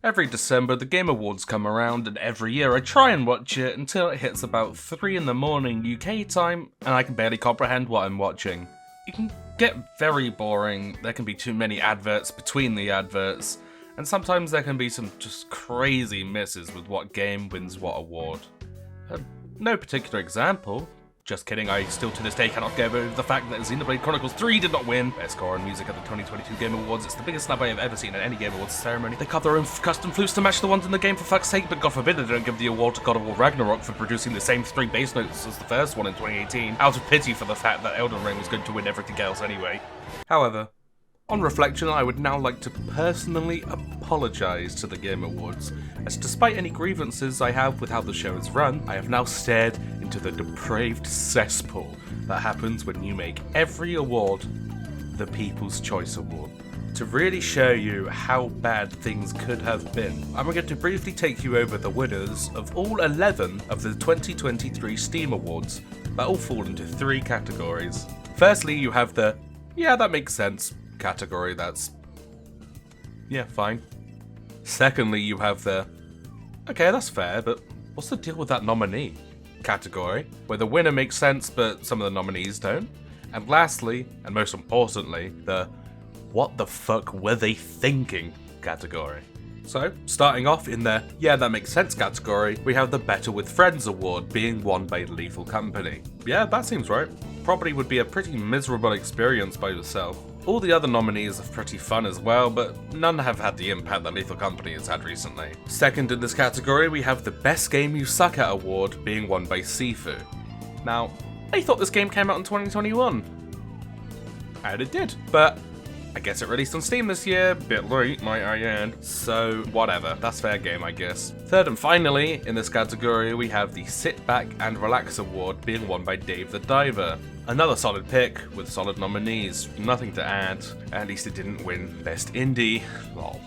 Every December, the Game Awards come around, and every year I try and watch it until it hits about 3 in the morning UK time, and I can barely comprehend what I'm watching. It can get very boring, there can be too many adverts between the adverts, and sometimes there can be some just crazy misses with what game wins what award. No particular example. Just kidding, I still to this day cannot get over the fact that Xenoblade Chronicles 3 did not win Best Score on Music at the 2022 Game Awards. It's the biggest snub I have ever seen at any Game Awards ceremony. They cut their own custom flutes to match the ones in the game for fuck's sake, but God forbid they don't give the award to God of War Ragnarok for producing the same 3 bass notes as the first one in 2018, out of pity for the fact that Elden Ring was going to win everything else anyway. However, on reflection, I would now like to personally apologise to the Game Awards, as despite any grievances I have with how the show is run, I have now stared into the depraved cesspool that happens when you make every award the People's Choice Award. To really show you how bad things could have been, I'm going to briefly take you over the winners of all 11 of the 2023 Steam Awards that all fall into 3 categories. Firstly, you have the "yeah, that makes sense" category. That's yeah, fine. Secondly, you have the "okay, that's fair, but what's the deal with that nominee" category, where the winner makes sense but some of the nominees don't. And lastly, and most importantly, the "what the fuck were they thinking" category. So, starting off in the "yeah, that makes sense" category, we have the Better with Friends award being won by Lethal Company. Yeah, that seems right. Probably would be a pretty miserable experience by yourself. All the other nominees are pretty fun as well, but none have had the impact that Lethal Company has had recently. Second in this category, we have the Best Game You Suck At award being won by Sifu. Now, I thought this game came out in 2021. And it did, but I guess it released on Steam this year, bit late might I add, so whatever, that's fair game I guess. Third and finally, in this category we have the Sit Back and Relax award being won by Dave the Diver. Another solid pick, with solid nominees, nothing to add, at least it didn't win Best Indie, lol.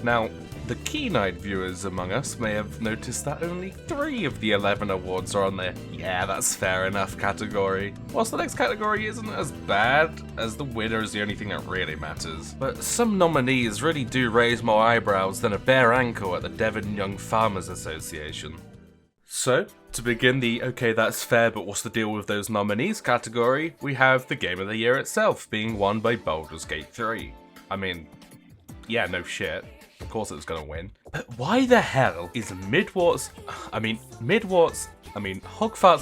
Now, the keen-eyed viewers among us may have noticed that only 3 of the 11 awards are on the "yeah, that's fair enough" category, whilst the next category isn't as bad, as the winner is the only thing that really matters. But some nominees really do raise more eyebrows than a bare ankle at the Devon Young Farmers Association. So, to begin the "okay, that's fair, but what's the deal with those nominees" category, we have the Game of the Year itself being won by Baldur's Gate 3. I mean, yeah, no shit. Of course it was gonna win. But why the hell is Hogwarts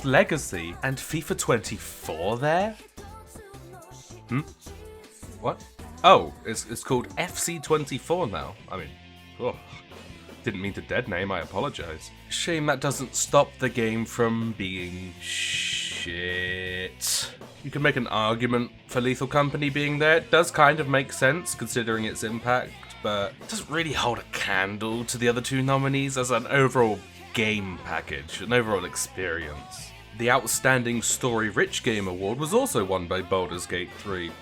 Legacy and FIFA 24 there? What? Oh, it's called FC 24 now. I mean, didn't mean to dead name, I apologise. Shame that doesn't stop the game from being shit. You can make an argument for Lethal Company being there. It does kind of make sense considering its impact, but it doesn't really hold a candle to the other 2 nominees as an overall game package, an overall experience. The Outstanding Story-Rich Game Award was also won by Baldur's Gate 3,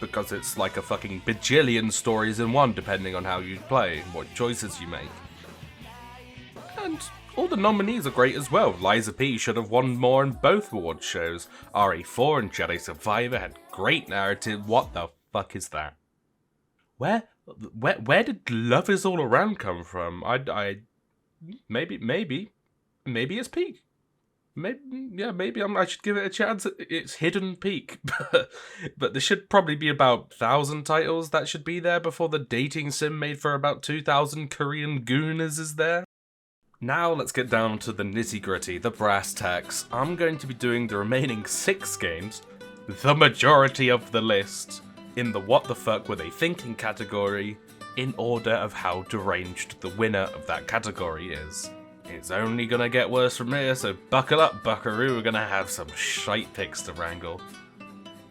because it's like a fucking bajillion stories in one depending on how you play and what choices you make. And all the nominees are great as well. Liza P should have won more in both award shows. RE4 and Jedi Survivor had great narrative. What the fuck is that? Where did Love Is All Around come from? Maybe it's peak. Maybe I should give it a chance. It's Hidden Peak, but there should probably be about 1,000 titles that should be there before the dating sim made for about 2,000 Korean gooners is there. Now let's get down to the nitty gritty, the brass tacks. I'm going to be doing the remaining 6 games, the majority of the list, in the what the fuck were they thinking category, in order of how deranged the winner of that category is. It's only gonna get worse from here, so buckle up, buckaroo, we're gonna have some shite picks to wrangle.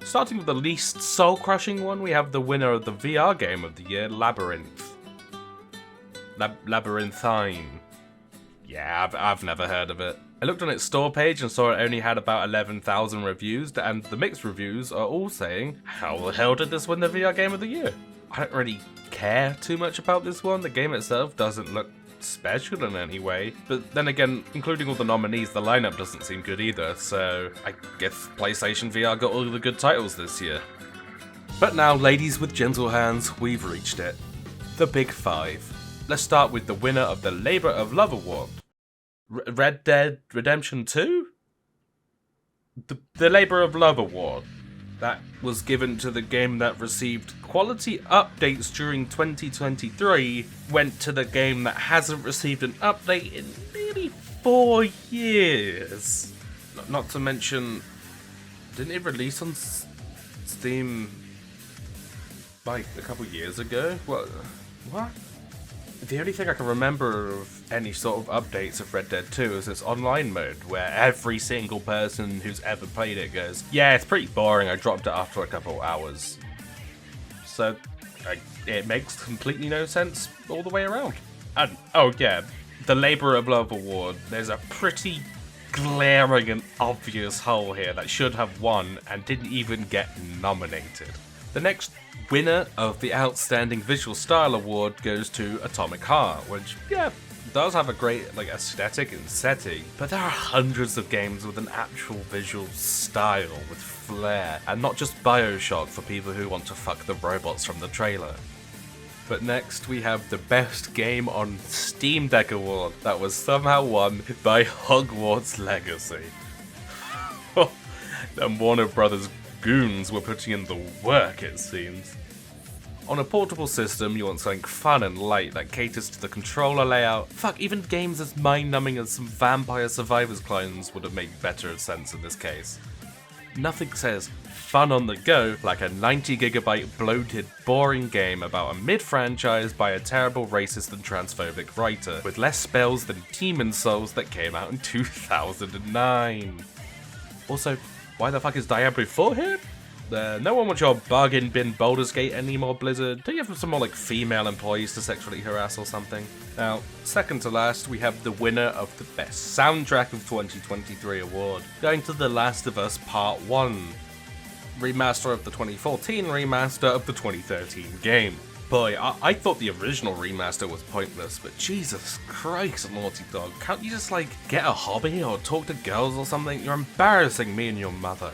Starting with the least soul-crushing one, we have the winner of the VR Game of the Year, Labyrinth. Labyrinthine. Yeah, I've never heard of it. I looked on its store page and saw it only had about 11,000 reviews, and the mixed reviews are all saying, how the hell did this win the VR Game of the Year? I don't really care too much about this one. The game itself doesn't look special in any way, but then again, including all the nominees, the lineup doesn't seem good either, so I guess PlayStation VR got all the good titles this year. But now, ladies with gentle hands, we've reached it. The Big 5. let's start with the winner of the Labor of Love Award. Red Dead Redemption 2? The Labor of Love Award. That was given to the game that received quality updates during 2023, went to the game that hasn't received an update in nearly 4 years. Not to mention, didn't it release on Steam like a couple years ago? What? The only thing I can remember of any sort of updates of Red Dead 2 is its online mode, where every single person who's ever played it goes, yeah, it's pretty boring, I dropped it after a couple hours. So, it makes completely no sense all the way around. And, oh yeah, the Labor of Love Award, there's a pretty glaring and obvious hole here that should have won and didn't even get nominated. The next winner of the Outstanding Visual Style Award goes to Atomic Heart, which, yeah, does have a great aesthetic and setting, but there are hundreds of games with an actual visual style, with flair, and not just BioShock for people who want to fuck the robots from the trailer. But next we have the Best Game on Steam Deck Award that was somehow won by Hogwarts Legacy. And Warner Brothers goons were putting in the work, it seems. On a portable system, you want something fun and light that caters to the controller layout. Fuck, even games as mind-numbing as some Vampire Survivors clones would have made better sense in this case. Nothing says fun on the go like a 90GB bloated, boring game about a mid-franchise by a terrible racist and transphobic writer, with less spells than Demon's Souls that came out in 2009. Also, why the fuck is Diablo 4 here? No one wants your bargain bin Baldur's Gate anymore, Blizzard. Do you have some more female employees to sexually harass or something? Now, second to last, we have the winner of the Best Soundtrack of 2023 award, going to The Last of Us Part 1, remaster of the 2014, remaster of the 2013 game. Boy, I thought the original remaster was pointless, but Jesus Christ, Naughty Dog, can't you just get a hobby or talk to girls or something? You're embarrassing me and your mother.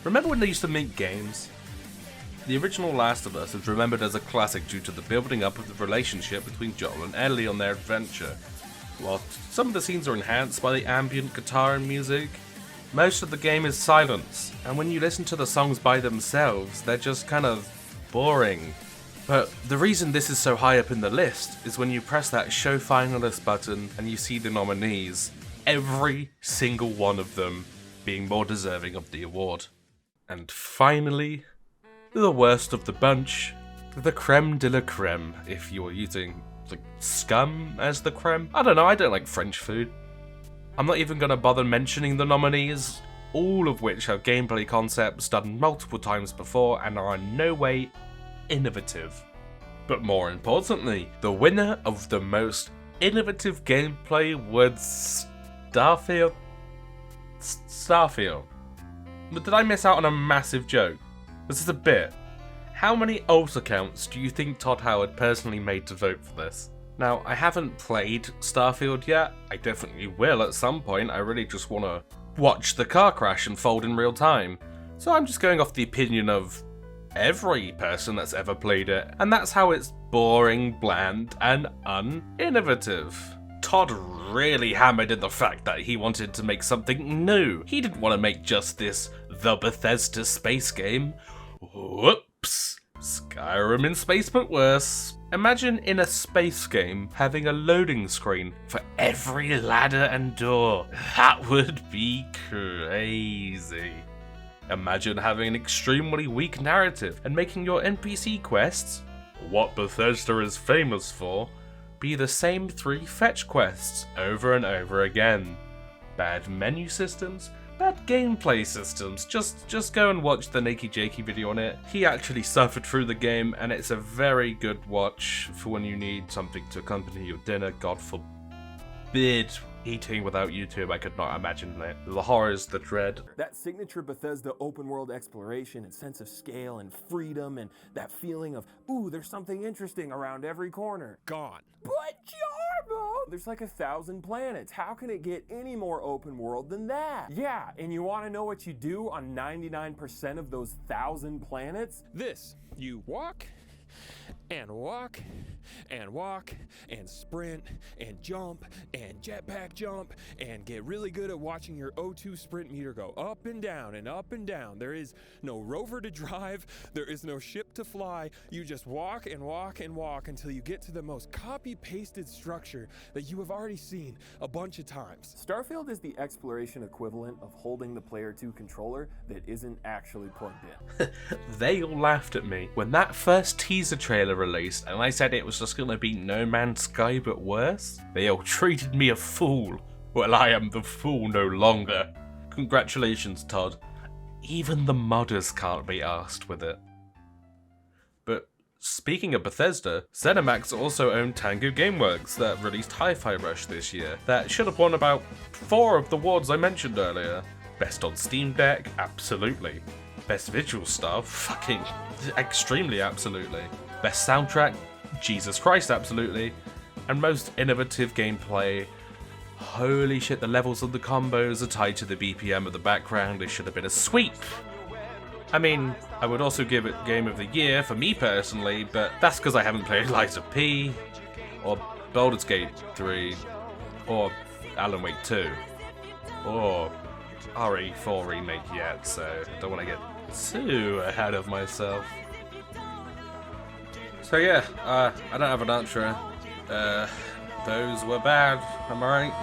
Remember when they used to make games? The original Last of Us is remembered as a classic due to the building up of the relationship between Joel and Ellie on their adventure. While some of the scenes are enhanced by the ambient guitar and music, most of the game is silence, and when you listen to the songs by themselves, they're just kind of boring. But the reason this is so high up in the list is when you press that Show Finalist button and you see the nominees, every single one of them being more deserving of the award. And finally, the worst of the bunch, the creme de la creme, if you're using scum as the creme. I don't know, I don't like French food. I'm not even gonna bother mentioning the nominees, all of which have gameplay concepts done multiple times before and are in no way innovative. But more importantly, the winner of the most innovative gameplay was Starfield. But did I miss out on a massive joke? This is a bit. How many alt accounts do you think Todd Howard personally made to vote for this? Now, I haven't played Starfield yet. I definitely will at some point. I really just want to watch the car crash unfold in real time. So I'm just going off the opinion of every person that's ever played it, and that's how it's boring, bland, and uninnovative. Todd really hammered in the fact that he wanted to make something new. He didn't want to make just this the Bethesda space game. Whoops. Skyrim in space but worse. Imagine in a space game having a loading screen for every ladder and door. That would be crazy. Imagine having an extremely weak narrative and making your NPC quests, what Bethesda is famous for, be the same 3 fetch quests over and over again. Bad menu systems, bad gameplay systems. Just go and watch the NakeyJakey video on it. He actually suffered through the game, and it's a very good watch for when you need something to accompany your dinner. God forbid eating without YouTube. I could not imagine it. The horrors, the dread. That signature Bethesda open world exploration and sense of scale and freedom and that feeling of, ooh, there's something interesting around every corner. Gone. But Jarbo! There's 1,000 planets. How can it get any more open world than that? Yeah, and you want to know what you do on 99% of those 1,000 planets? This. You walk, and walk and sprint and jump and jetpack jump and get really good at watching your O2 sprint meter go up and down and up and down. There is no rover to drive, there is no ship to fly. You just walk and walk and walk until you get to the most copy-pasted structure that you have already seen a bunch of times. Starfield is the exploration equivalent of holding the Player 2 controller that isn't actually plugged in. They all laughed at me when that first teaser trailer released and I said it was just gonna be No Man's Sky but worse. They all treated me a fool. Well, I am the fool no longer. Congratulations, Todd. Even the modders can't be arsed with it. But speaking of Bethesda, ZeniMax also owned Tango Gameworks that released Hi-Fi Rush this year. That should have won about 4 of the awards I mentioned earlier. Best on Steam Deck? Absolutely. Best visual stuff? Fucking extremely absolutely. Best soundtrack? Jesus Christ, absolutely. And most innovative gameplay? Holy shit, the levels of the combos are tied to the BPM of the background. It should have been a sweep. I mean, I would also give it Game of the Year for me personally, but that's because I haven't played Lies of P, or Baldur's Gate 3, or Alan Wake 2, or RE4 Remake yet, so I don't want to get too ahead of myself. So yeah, I don't have an answer. Those were bad, am I right?